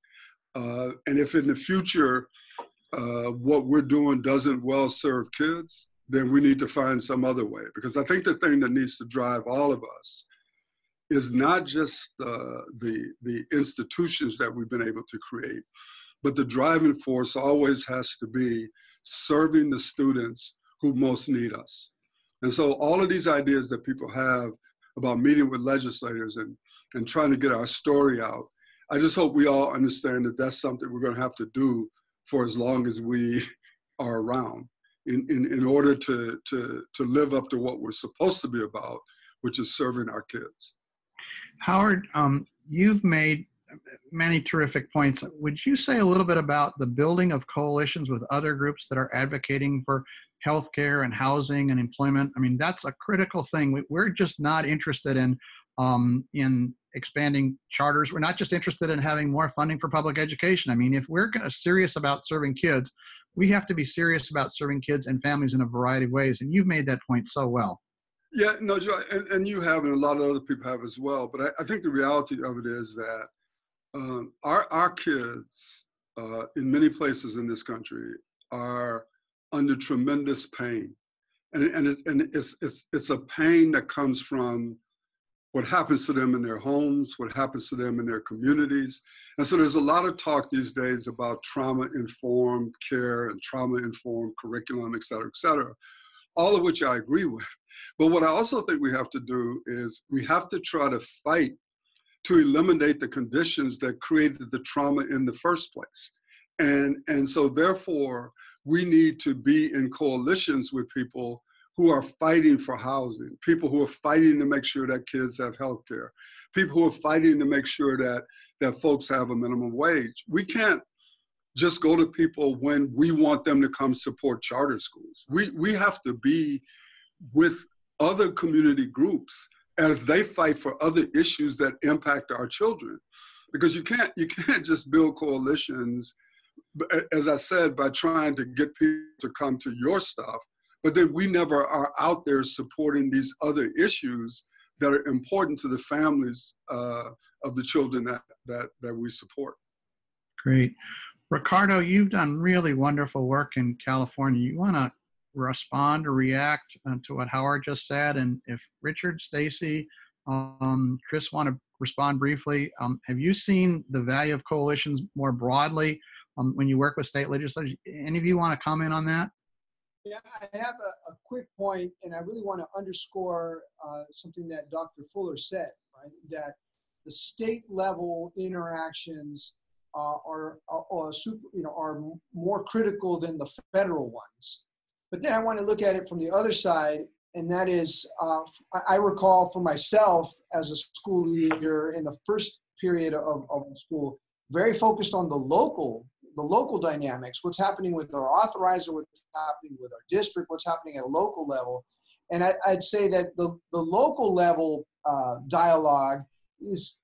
And if in the future, what we're doing doesn't well serve kids, then we need to find some other way. Because I think the thing that needs to drive all of us is not just the institutions that we've been able to create, but the driving force always has to be serving the students who most need us. And so all of these ideas that people have about meeting with legislators and trying to get our story out, I just hope we all understand that that's something we're going to have to do for as long as we are around in order to live up to what we're supposed to be about, which is serving our kids. Howard, you've made many terrific points. Would you say a little bit about the building of coalitions with other groups that are advocating for healthcare and housing and employment? I mean, that's a critical thing. We're just not interested in expanding charters. We're not just interested in having more funding for public education. I mean, if we're serious about serving kids, we have to be serious about serving kids and families in a variety of ways. And you've made that point so well. Yeah, no, Joe, and you have, and a lot of other people have as well. But I think the reality of it is that our kids in many places in this country are under tremendous pain, and it's a pain that comes from what happens to them in their homes, what happens to them in their communities. And so there's a lot of talk these days about trauma-informed care and trauma-informed curriculum, et cetera, all of which I agree with. But what I also think we have to do is we have to try to fight to eliminate the conditions that created the trauma in the first place. And so therefore, we need to be in coalitions with people who are fighting for housing, people who are fighting to make sure that kids have health care, people who are fighting to make sure that folks have a minimum wage. We can't just go to people when we want them to come support charter schools. We have to be with other community groups as they fight for other issues that impact our children. Because you can't just build coalitions, as I said, by trying to get people to come to your stuff, but then we never are out there supporting these other issues that are important to the families of the children that we support. Great. Ricardo, you've done really wonderful work in California. You want to respond or react to what Howard just said? And if Richard, Stacey, Chris want to respond briefly, have you seen the value of coalitions more broadly when you work with state legislators? Any of you want to comment on that? Yeah, I have a quick point, and I really want to underscore something that Dr. Fuller said, right? That the state level interactions are more critical than the federal ones. But then I want to look at it from the other side, and that is, I recall for myself as a school leader in the first period of school, very focused on the local dynamics, what's happening with our authorizer, what's happening with our district, what's happening at a local level. And I'd say that the local level dialogue is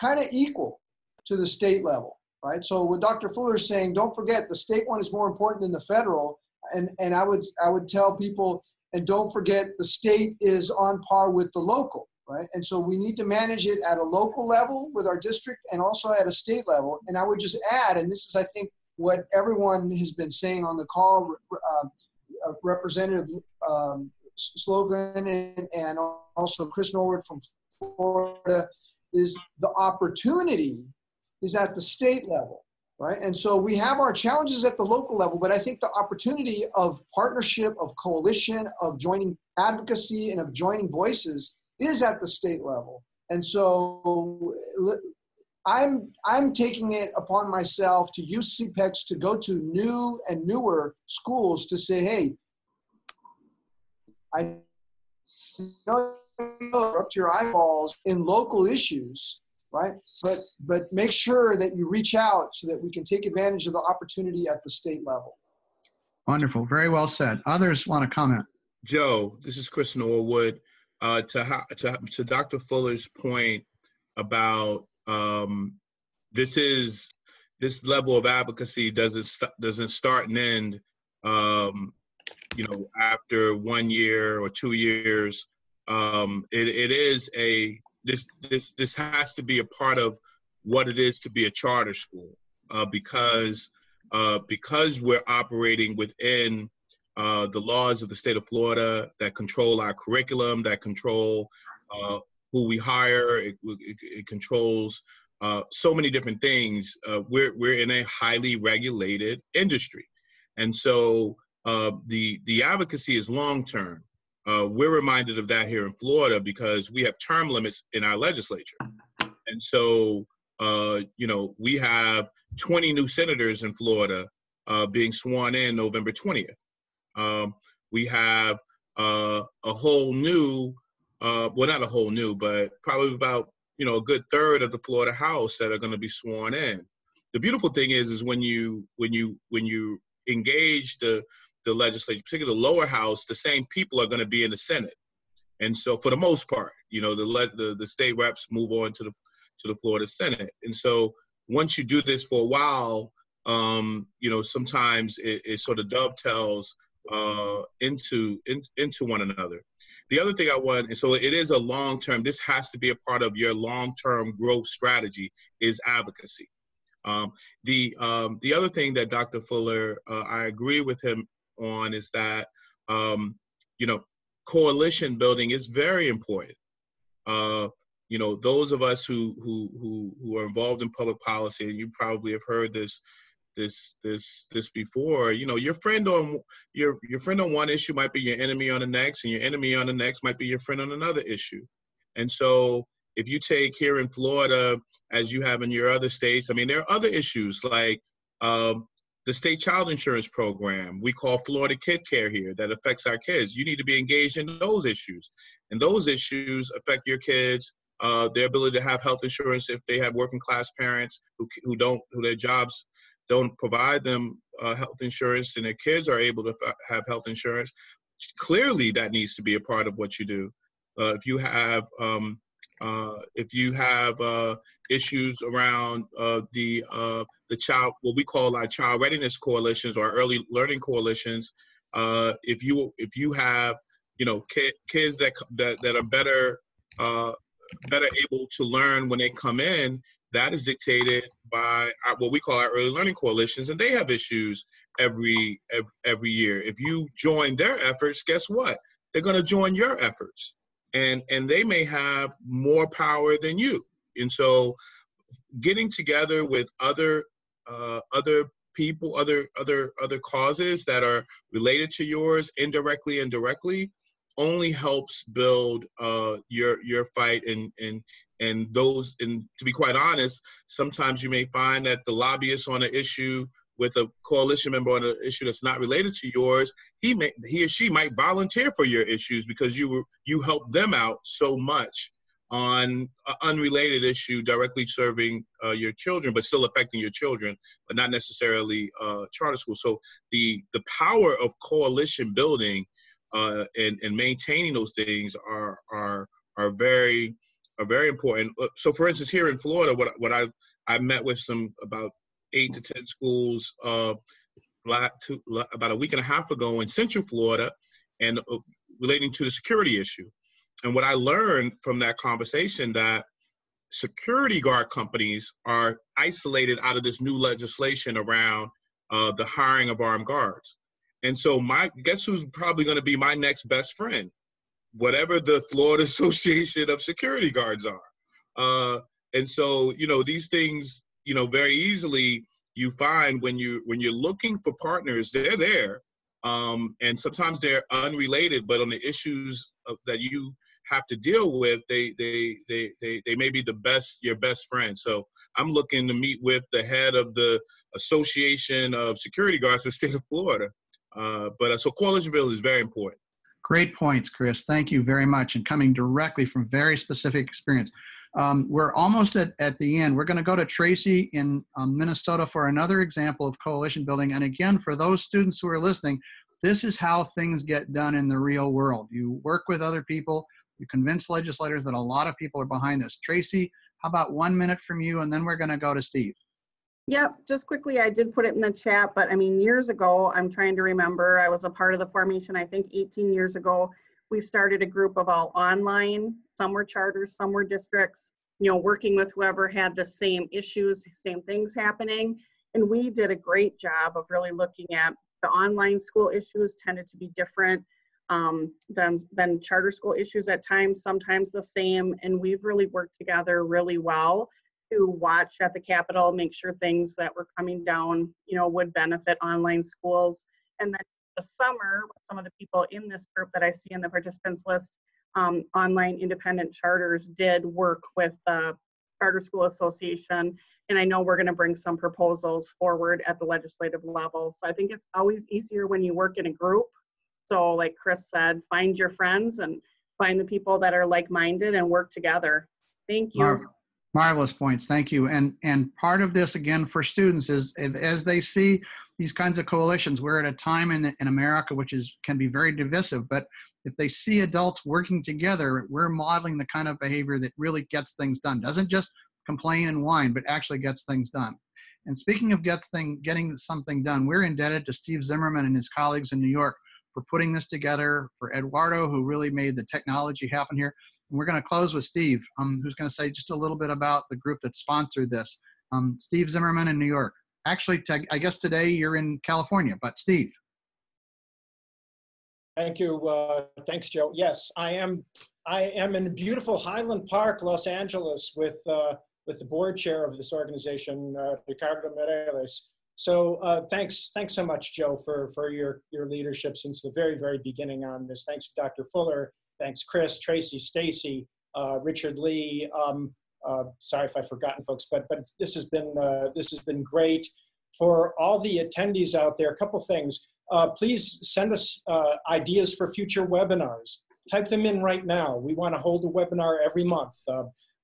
kind of equal to the state level, right? So what Dr. Fuller is saying, don't forget the state one is more important than the federal. And I would tell people, and don't forget the state is on par with the local, right? And so we need to manage it at a local level with our district and also at a state level. And I would just add, and this is, I think, what everyone has been saying on the call, Representative Slocum and also Chris Norwood from Florida, is the opportunity is at the state level, right? And so we have our challenges at the local level, but I think the opportunity of partnership, of coalition, of joining advocacy and of joining voices is at the state level. And so I'm taking it upon myself to use CPICS to go to new and newer schools to say, hey, I know you're up to your eyeballs in local issues, right? But make sure that you reach out so that we can take advantage of the opportunity at the state level. Wonderful. Very well said. Others want to comment? Joe, this is Chris Norwood. To Dr. Fuller's point about this level of advocacy doesn't start and end, after 1 year or 2 years. This has to be a part of what it is to be a charter school, because we're operating within the laws of the state of Florida that control our curriculum, that control who we hire. It controls so many different things. We're in a highly regulated industry, and so the advocacy is long term. We're reminded of that here in Florida because we have term limits in our legislature, and so we have 20 new senators in Florida being sworn in November 20th. We have a whole new, well, not a whole new, but probably about a good third of the Florida House that are going to be sworn in. The beautiful thing is when you engage the legislature, particularly the lower house, the same people are going to be in the Senate, and so for the most part, the state reps move on to the Florida Senate, and so once you do this for a while, sometimes it sort of dovetails into one another. The other thing I want, and so it is a long-term, this has to be a part of your long-term growth strategy, is advocacy. The other thing that Dr. Fuller, I agree with him on, is that, coalition building is very important. Those of us who are involved in public policy, and you probably have heard this before, your friend on one issue might be your enemy on the next, and your enemy on the next might be your friend on another issue. And so if you take here in Florida, as you have in your other states, I mean, there are other issues like the state child insurance program we call Florida Kid Care here that affects our kids. You need to be engaged in those issues, and those issues affect your kids, their ability to have health insurance if they have working class parents who their jobs don't provide them health insurance, and their kids are able to have health insurance. Clearly, that needs to be a part of what you do. If you have issues around the child, what we call our child readiness coalitions or early learning coalitions, if you have kids that are better able to learn when they come in, that is dictated by what we call our early learning coalitions, and they have issues every year. If you join their efforts, guess what? They're going to join your efforts, and they may have more power than you. And so, getting together with other people, other causes that are related to yours, indirectly and directly, only helps build your fight and those. And to be quite honest, sometimes you may find that the lobbyist on an issue with a coalition member on an issue that's not related to yours, he or she might volunteer for your issues because you helped them out so much on an unrelated issue directly serving your children, but still affecting your children, but not necessarily charter school. So the power of coalition building and maintaining those things are very important. So, for instance, here in Florida, what I met with about 8 to 10 schools about a week and a half ago in Central Florida, and relating to the security issue. And what I learned from that conversation, that security guard companies are isolated out of this new legislation around the hiring of armed guards. And so guess who's probably going to be my next best friend? Whatever the Florida Association of Security Guards are. And so, these things, very easily you find when you're looking for partners, they're there. And sometimes they're unrelated, but on the issues that you have to deal with, they may be your best friend. So I'm looking to meet with the head of the Association of Security Guards for the state of Florida. So coalition building is very important. Great points, Chris. Thank you very much. And coming directly from very specific experience. We're almost at the end. We're going to go to Tracy in Minnesota for another example of coalition building. And again, for those students who are listening, this is how things get done in the real world. You work with other people. You convince legislators that a lot of people are behind this. Tracy, how about 1 minute from you, and then we're going to go to Steve. Yep, just quickly, I did put it in the chat, but I mean, years ago, I'm trying to remember, I was a part of the formation, I think 18 years ago, we started a group of all online, some were charters, some were districts, working with whoever had the same issues, same things happening. And we did a great job of really looking at the online school issues tended to be different than charter school issues at times, sometimes the same. And we've really worked together really well to watch at the Capitol, make sure things that were coming down, would benefit online schools. And then the summer, some of the people in this group that I see in the participants list, online independent charters did work with the Charter School Association. And I know we're going to bring some proposals forward at the legislative level. So I think it's always easier when you work in a group. So like Chris said, find your friends and find the people that are like-minded and work together. Thank you. Marvelous points. Thank you. And part of this, again, for students is as they see these kinds of coalitions, we're at a time in America which can be very divisive, but if they see adults working together, we're modeling the kind of behavior that really gets things done. Doesn't just complain and whine, but actually gets things done. And speaking of getting something done, we're indebted to Steve Zimmerman and his colleagues in New York for putting this together, for Eduardo, who really made the technology happen here. And we're going to close with Steve, who's going to say just a little bit about the group that sponsored this. Steve Zimmerman in New York. Actually, I guess today you're in California, but Steve. Thank you. Thanks, Joe. Yes, I am in beautiful Highland Park, Los Angeles, with the board chair of this organization, Ricardo Mireles. So thanks so much, Joe, for your leadership since the very, very beginning on this. Thanks to Dr. Fuller. Thanks, Chris, Tracy, Stacey, Richard Lee. Sorry if I've forgotten folks, but this has been great. For all the attendees out there, a couple things. Please send us ideas for future webinars. Type them in right now. We want to hold a webinar every month.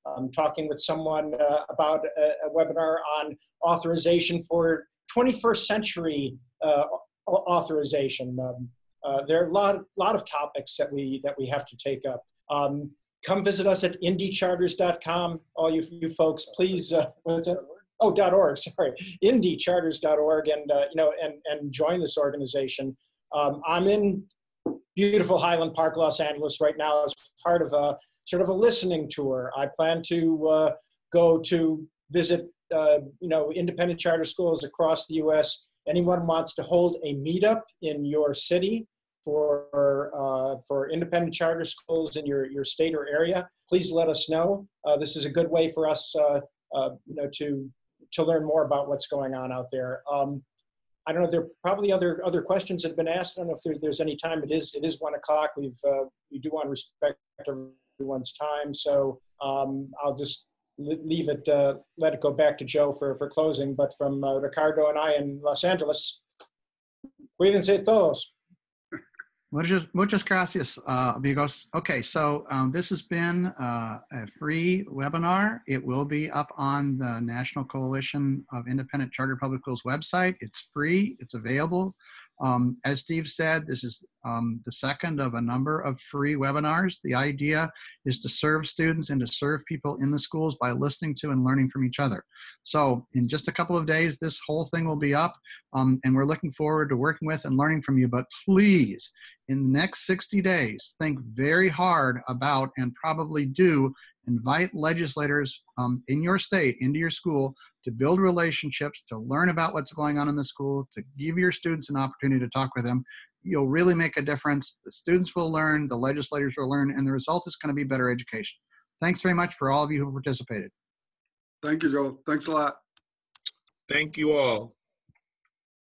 I'm talking with someone about a webinar on authorization for 21st century authorization. There are a lot of topics that we have to take up. Come visit us at indiecharters.com. All you folks, please. What's it? Oh, .org. Sorry, indiecharters.org, and join this organization. I'm in beautiful Highland Park, Los Angeles right now as part of a sort of a listening tour. I plan to go to visit, independent charter schools across the U.S. Anyone wants to hold a meetup in your city for independent charter schools in your state or area, please let us know. This is a good way for us, to learn more about what's going on out there. I don't know, there are probably other questions that have been asked. I don't know if there's any time. It is 1 o'clock. We do want to respect everyone's time. So I'll just leave it, let it go back to Joe for closing. But from Ricardo and I in Los Angeles, cuídense todos. Muchas gracias, amigos. Okay, so this has been a free webinar. It will be up on the National Coalition of Independent Charter Public Schools website. It's free. It's available. As Steve said, this is the second of a number of free webinars. The idea is to serve students and to serve people in the schools by listening to and learning from each other. So in just a couple of days, this whole thing will be up, and we're looking forward to working with and learning from you. But please, in the next 60 days, think very hard about and probably do invite legislators in your state, into your school, to build relationships, to learn about what's going on in the school, to give your students an opportunity to talk with them. You'll really make a difference. The students will learn, the legislators will learn, and the result is going to be better education. Thanks very much for all of you who participated. Thank you, Joe. Thanks a lot. Thank you all.